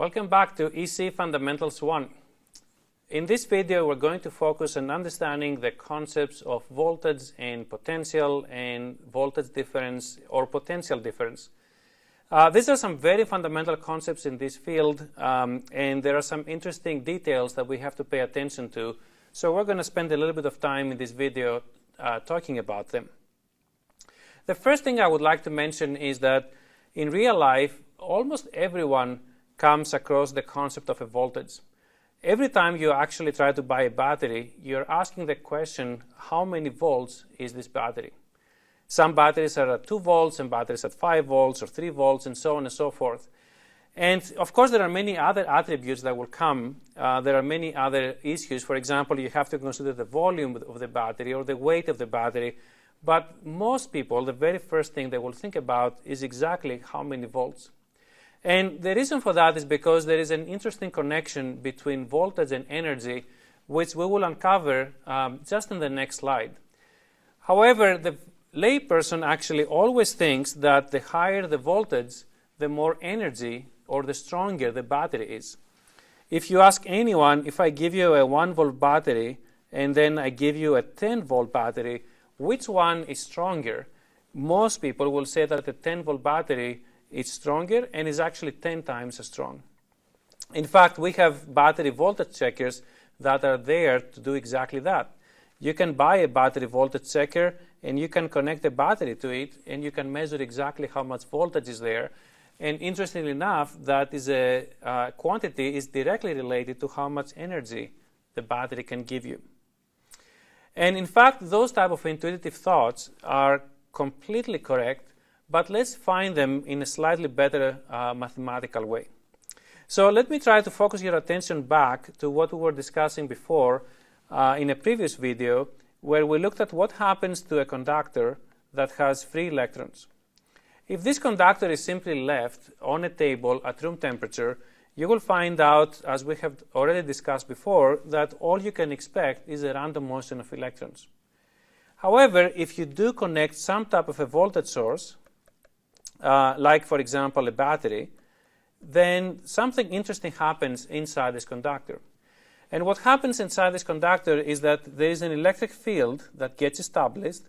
Welcome back to EC Fundamentals 1. In this video, we're going to focus on understanding the concepts of voltage and potential and voltage difference or potential difference. These are some very fundamental concepts in this field, and there are some interesting details that we have to pay attention to. So we're going to spend a little bit of time in this video talking about them. The first thing I would like to mention is that in real life, almost everyone comes across the concept of a voltage. Every time you actually try to buy a battery, you're asking the question, how many volts is this battery? Some batteries are at 2 volts, some batteries at 5 volts or 3 volts, and so on and so forth. And of course, there are many other attributes that will come. There are many other issues. For example, you have to consider the volume of the battery or the weight of the battery. But most people, the very first thing they will think about is exactly how many volts. And the reason for that is because there is an interesting connection between voltage and energy, which we will uncover just in the next slide. However, the layperson actually always thinks that the higher the voltage, the more energy or the stronger the battery is. If you ask anyone, if I give you a 1-volt battery and then I give you a 10-volt battery, which one is stronger? Most people will say that the 10-volt battery is stronger and is actually 10 times as strong. In fact, we have battery voltage checkers that are there to do exactly that. You can buy a battery voltage checker and you can connect a battery to it and you can measure exactly how much voltage is there. And interestingly enough, that is a quantity is directly related to how much energy the battery can give you. And in fact, those type of intuitive thoughts are completely correct, but let's find them in a slightly better mathematical way. So let me try to focus your attention back to what we were discussing before in a previous video, where we looked at what happens to a conductor that has free electrons. If this conductor is simply left on a table at room temperature, you will find out, as we have already discussed before, that all you can expect is a random motion of electrons. However, if you do connect some type of a voltage source, like for example a battery, then something interesting happens inside this conductor. And what happens inside this conductor is that there is an electric field that gets established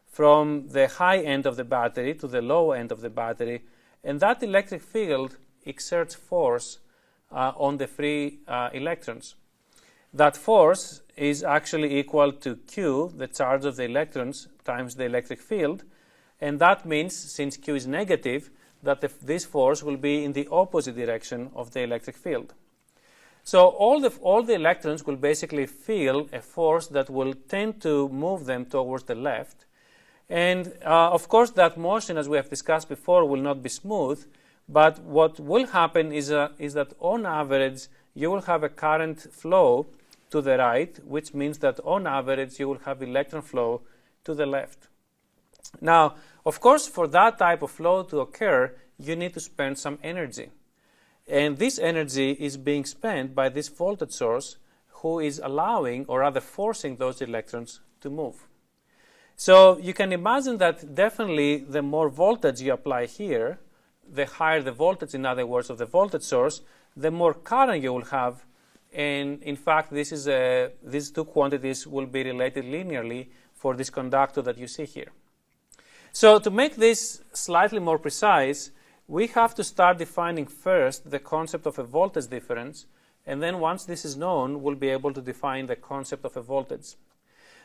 from the high end of the battery to the low end of the battery, and that electric field exerts force on the free electrons. That force is actually equal to Q, the charge of the electrons, times the electric field. And that means, since Q is negative, that this force will be in the opposite direction of the electric field. So all the electrons will basically feel a force that will tend to move them towards the left. And of course, that motion, as we have discussed before, will not be smooth. But what will happen is that on average, you will have a current flow to the right, which means that on average, you will have electron flow to the left. Now, of course, for that type of flow to occur, you need to spend some energy. And this energy is being spent by this voltage source, who is allowing, or rather forcing, those electrons to move. So you can imagine that definitely the more voltage you apply here, the higher the voltage, in other words, of the voltage source, the more current you will have. And in fact, these two quantities will be related linearly for this conductor that you see here. So to make this slightly more precise, we have to start defining first the concept of a voltage difference, and then once this is known, we'll be able to define the concept of a voltage.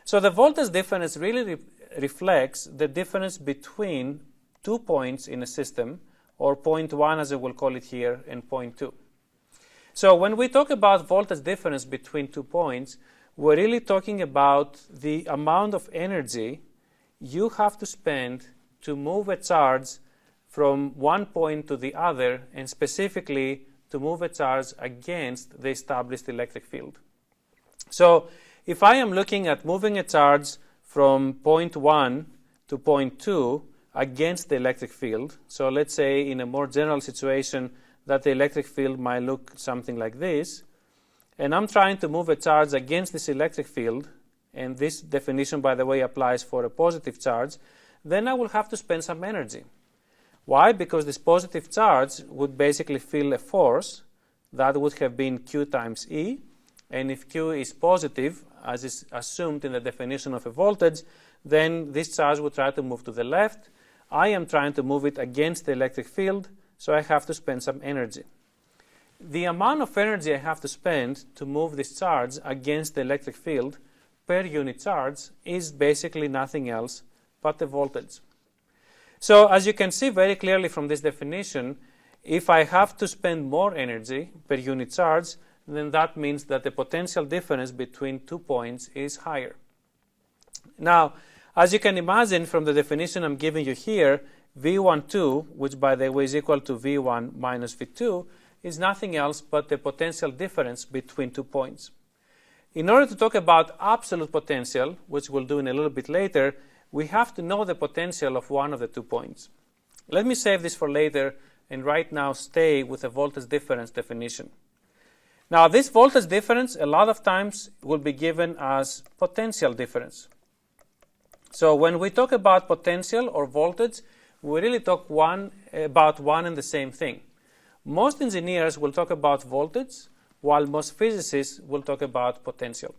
So the voltage difference really reflects the difference between 2 points in a system, or point 1 as I will call it here, and point 2. So when we talk about voltage difference between 2 points, we're really talking about the amount of energy you have to spend to move a charge from one point to the other, and specifically to move a charge against the established electric field. So if I am looking at moving a charge from point 1 to point 2 against the electric field, so let's say in a more general situation that the electric field might look something like this, and I'm trying to move a charge against this electric field, and this definition, by the way, applies for a positive charge, then I will have to spend some energy. Why? Because this positive charge would basically feel a force that would have been Q times E. And if Q is positive, as is assumed in the definition of a voltage, then this charge will try to move to the left. I am trying to move it against the electric field, so I have to spend some energy. The amount of energy I have to spend to move this charge against the electric field per unit charge is basically nothing else but the voltage. So as you can see very clearly from this definition, if I have to spend more energy per unit charge, then that means that the potential difference between 2 points is higher. Now, as you can imagine from the definition I'm giving you here, V12, which by the way is equal to V1 minus V2, is nothing else but the potential difference between 2 points. In order to talk about absolute potential, which we'll do in a little bit later, we have to know the potential of one of the 2 points. Let me save this for later and right now stay with the voltage difference definition. Now, this voltage difference a lot of times will be given as potential difference. So when we talk about potential or voltage, we really talk about one and the same thing. Most engineers will talk about voltage, while most physicists will talk about potential.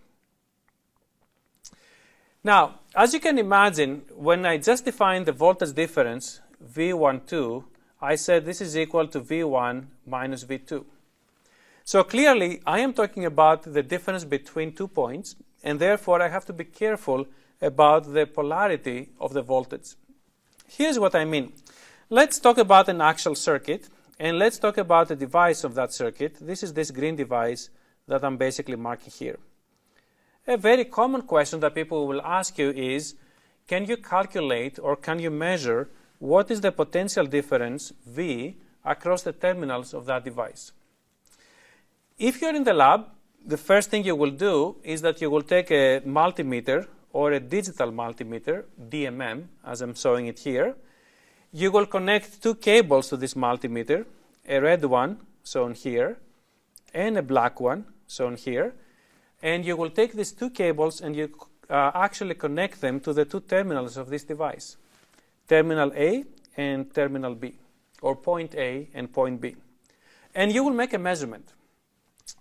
Now, as you can imagine, when I just defined the voltage difference, V12, I said this is equal to V1 minus V2. So clearly, I am talking about the difference between 2 points, and therefore I have to be careful about the polarity of the voltage. Here's what I mean. Let's talk about an actual circuit, and let's talk about the device of that circuit. This is this green device that I'm basically marking here. A very common question that people will ask you is, can you calculate or can you measure what is the potential difference V across the terminals of that device? If you're in the lab, the first thing you will do is that you will take a multimeter or a digital multimeter, DMM, as I'm showing it here. You will connect 2 cables to this multimeter, a red one, shown here, and a black one, shown here. And you will take these 2 cables and you actually connect them to the 2 terminals of this device, terminal A and terminal B, or point A and point B. And you will make a measurement.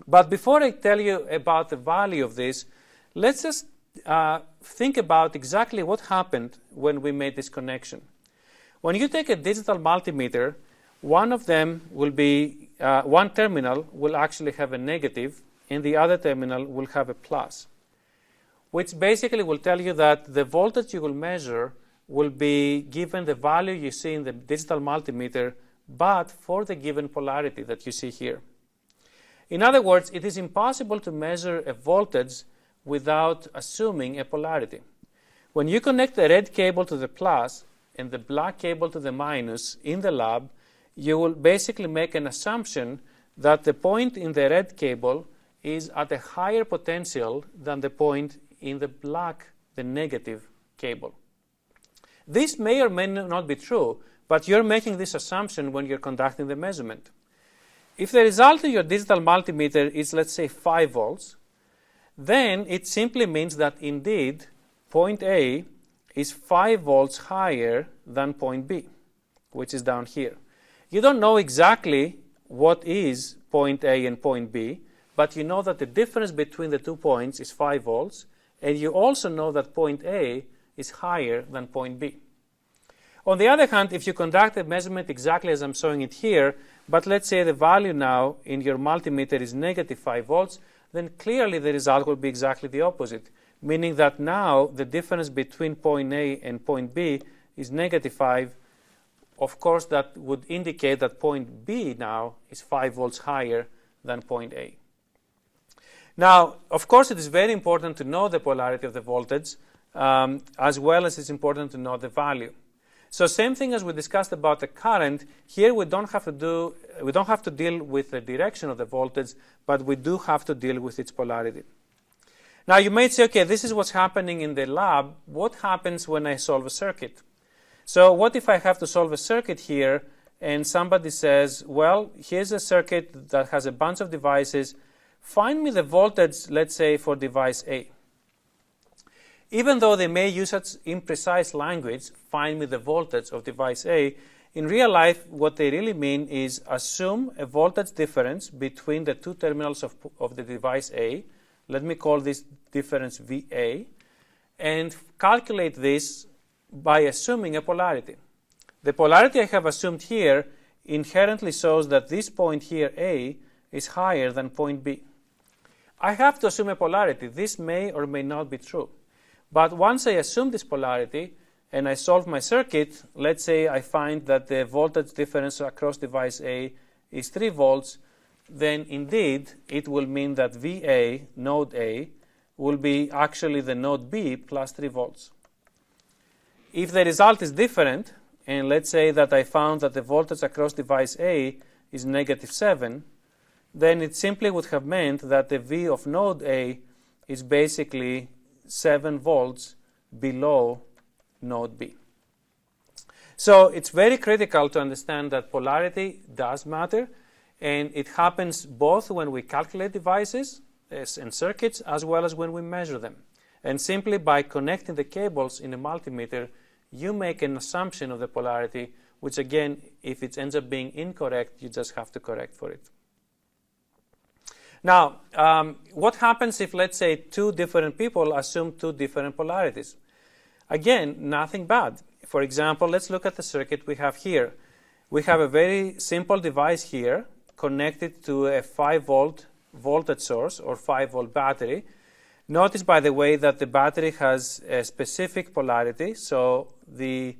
But before I tell you about the value of this, let's just think about exactly what happened when we made this connection. When you take a digital multimeter, one of them will be, one terminal will actually have a negative and the other terminal will have a plus, which basically will tell you that the voltage you will measure will be given the value you see in the digital multimeter, but for the given polarity that you see here. In other words, it is impossible to measure a voltage without assuming a polarity. When you connect the red cable to the plus and the black cable to the minus in the lab, you will basically make an assumption that the point in the red cable is at a higher potential than the point in the black, the negative cable. This may or may not be true, but you're making this assumption when you're conducting the measurement. If the result of your digital multimeter is, let's say, 5 volts, then it simply means that indeed point A is 5 volts higher than point B, which is down here. You don't know exactly what is point A and point B, but you know that the difference between the 2 points is 5 volts, and you also know that point A is higher than point B. On the other hand, if you conduct a measurement exactly as I'm showing it here, but let's say the value now in your multimeter is negative 5 volts, then clearly the result will be exactly the opposite, meaning that now the difference between point A and point B is negative 5. Of course, that would indicate that point B now is 5 volts higher than point A. Now, of course, it is very important to know the polarity of the voltage, as well as it's important to know the value. So same thing as we discussed about the current, here we don't have to deal with the direction of the voltage, but we do have to deal with its polarity. Now you might say, okay, this is what's happening in the lab. What happens when I solve a circuit? So what if I have to solve a circuit here and somebody says, well, here's a circuit that has a bunch of devices. Find me the voltage, let's say, for device A. Even though they may use such imprecise language, find me the voltage of device A, in real life what they really mean is assume a voltage difference between the two terminals of the device A. Let me call this difference VA, and calculate this by assuming a polarity. The polarity I have assumed here inherently shows that this point here, A, is higher than point B. I have to assume a polarity. This may or may not be true. But once I assume this polarity and I solve my circuit, let's say I find that the voltage difference across device A is 3 volts, then indeed it will mean that VA, node A, will be actually the node B plus 3 volts. If the result is different, and let's say that I found that the voltage across device A is -7, then it simply would have meant that the V of node A is basically 7 volts below node B. So it's very critical to understand that polarity does matter, and it happens both when we calculate devices and circuits as well as when we measure them. And simply by connecting the cables in a multimeter, you make an assumption of the polarity, which again, if it ends up being incorrect, you just have to correct for it. Now, what happens if, let's say, 2 different people assume 2 different polarities? Again, nothing bad. For example, let's look at the circuit we have here. We have a very simple device here connected to a 5-volt voltage source or 5-volt battery. Notice, by the way, that the battery has a specific polarity. So the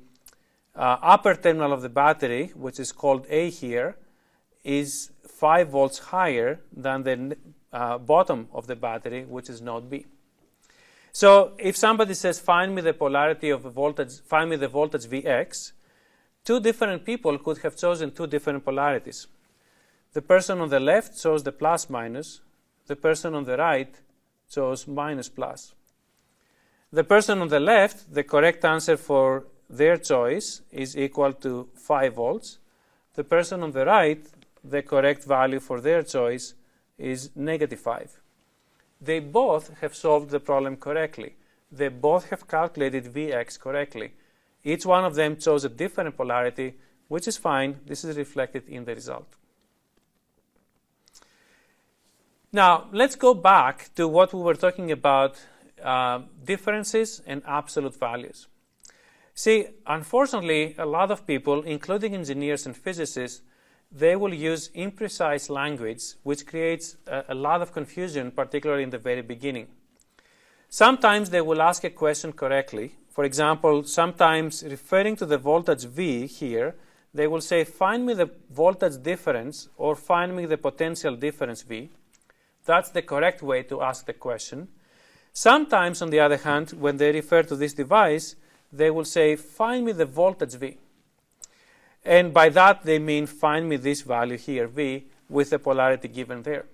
upper terminal of the battery, which is called A here, is 5 volts higher than the bottom of the battery, which is node B. So if somebody says, find me the polarity of a voltage, find me the voltage Vx, 2 different people could have chosen 2 different polarities. The person on the left chose the plus minus. The person on the right chose minus plus. The person on the left, the correct answer for their choice is equal to 5 volts. The person on the right, the correct value for their choice is -5. They both have solved the problem correctly. They both have calculated Vx correctly. Each one of them chose a different polarity, which is fine. This is reflected in the result. Now, let's go back to what we were talking about, differences and absolute values. See, unfortunately, a lot of people, including engineers and physicists, they will use imprecise language, which creates a lot of confusion, particularly in the very beginning. Sometimes they will ask a question correctly. For example, sometimes referring to the voltage V here, they will say, find me the voltage difference or find me the potential difference V. That's the correct way to ask the question. Sometimes, on the other hand, when they refer to this device, they will say, find me the voltage V. And by that, they mean find me this value here, V, with the polarity given there.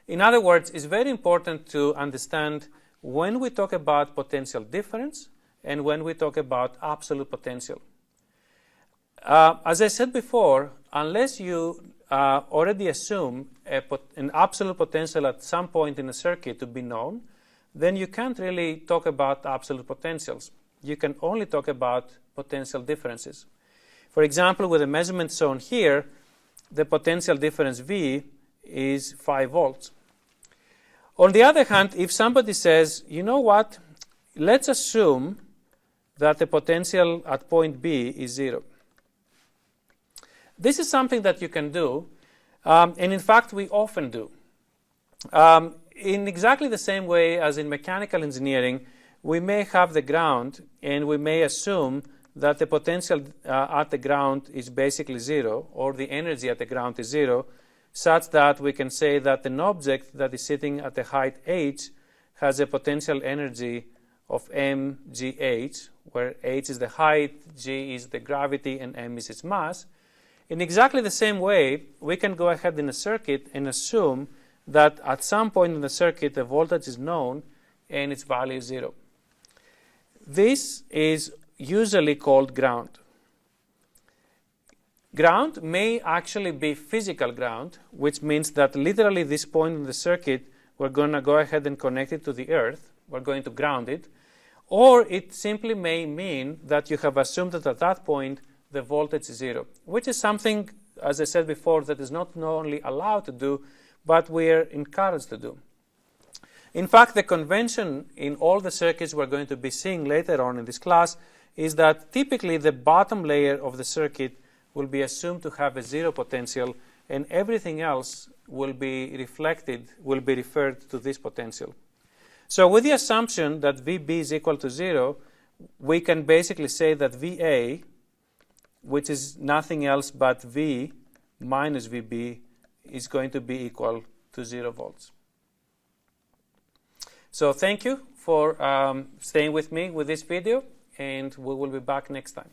In other words, it's very important to understand when we talk about potential difference and when we talk about absolute potential. As I said before, unless you already assume an absolute potential at some point in a circuit to be known, then you can't really talk about absolute potentials. You can only talk about potential differences. For example, with the measurement shown here, the potential difference V is 5 volts. On the other hand, if somebody says, you know what, let's assume that the potential at point B is 0. This is something that you can do, and in fact, we often do. In exactly the same way as in mechanical engineering, we may have the ground, and we may assume that the potential at the ground is basically 0, or the energy at the ground is 0, such that we can say that an object that is sitting at the height h has a potential energy of mgh, where h is the height, g is the gravity, and m is its mass. In exactly the same way, we can go ahead in a circuit and assume that at some point in the circuit, the voltage is known and its value is 0. This is usually called ground. Ground may actually be physical ground, which means that literally this point in the circuit, we're going to go ahead and connect it to the earth. We're going to ground it. Or it simply may mean that you have assumed that at that point the voltage is 0, which is something, as I said before, that is not only allowed to do, but we are encouraged to do. In fact, the convention in all the circuits we're going to be seeing later on in this class is that typically the bottom layer of the circuit will be assumed to have a 0 potential, and everything else will be referred to this potential. So with the assumption that VB is equal to 0, we can basically say that VA, which is nothing else but V minus VB, is going to be equal to 0 volts. So thank you for staying with me with this video, and we will be back next time.